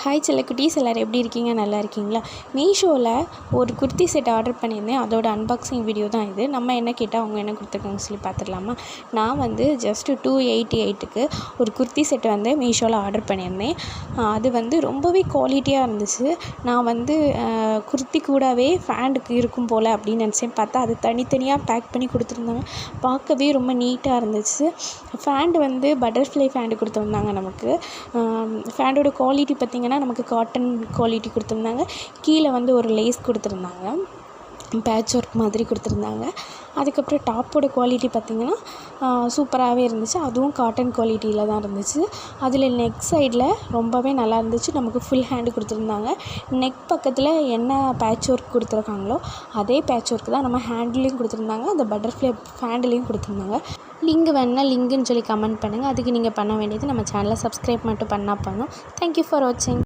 Hi செல்லக்குட்டீஸ், எல்லோரும் எப்படி இருக்கீங்க? நல்லா இருக்கீங்களா? மீஷோவில் ஒரு குர்த்தி செட் ஆர்டர் பண்ணியிருந்தேன். அதோட அன்பாக்சிங் வீடியோ தான் இது. நம்ம என்ன கேட்டால் அவங்க என்ன கொடுத்துருக்காங்கன்னு சொல்லி பார்த்துடலாமா? நான் வந்து ஜஸ்ட்டு 288க்கு ஒரு குர்த்தி செட் வந்து மீஷோவில் ஆர்டர் பண்ணியிருந்தேன். அது வந்து ரொம்பவே குவாலிட்டியாக இருந்துச்சு. நான் வந்து குர்த்தி கூடவே ஃபேண்டுக்கு இருக்கும் போல் அப்படின்னு நினச்சேன். பார்த்தா அது தனித்தனியாக பேக் பண்ணி கொடுத்துருந்தாங்க. பார்க்கவே ரொம்ப நீட்டாக இருந்துச்சு. ஃபேண்டு வந்து பட்டர்ஃப்ளை ஃபேண்டு கொடுத்துருந்தாங்க. நமக்கு ஃபேண்டோட குவாலிட்டி பார்த்திங்கன்னா நமக்கு காட்டன் குவாலிட்டி கொடுத்துருந்தாங்க. கீழே வந்து ஒரு லேஸ் கொடுத்துருந்தாங்க, பேட்ச் ஒர்க் மாதிரி கொடுத்துருந்தாங்க. அதுக்கப்புறம் டாப்போட குவாலிட்டி பார்த்திங்கன்னா சூப்பராகவே இருந்துச்சு. அதுவும் காட்டன் குவாலிட்டியில் தான் இருந்துச்சு. அதில் நெக் சைடில் ரொம்பவே நல்லா இருந்துச்சு. நமக்கு ஃபுல் ஹேண்டு கொடுத்துருந்தாங்க. நெக் பக்கத்தில் என்ன பேட்ச் ஒர்க் கொடுத்துருக்காங்களோ அதே பேட்ச் ஒர்க் தான் நம்ம ஹேண்ட்லேயும் கொடுத்துருந்தாங்க, அந்த பட்டர்ஃப்ளை ஃபேண்ட்லேயும் கொடுத்துருந்தாங்க. லிங்க் வேணுன்னா லிங்க்குன்னு சொல்லி கமெண்ட் பண்ணுங்கள். அதுக்கு நீங்கள் பண்ண வேண்டியது நம்ம சேனலை சப்ஸ்கிரைப் மட்டும் பண்ணால் போதும். தேங்க்யூ ஃபார் வாட்சிங்.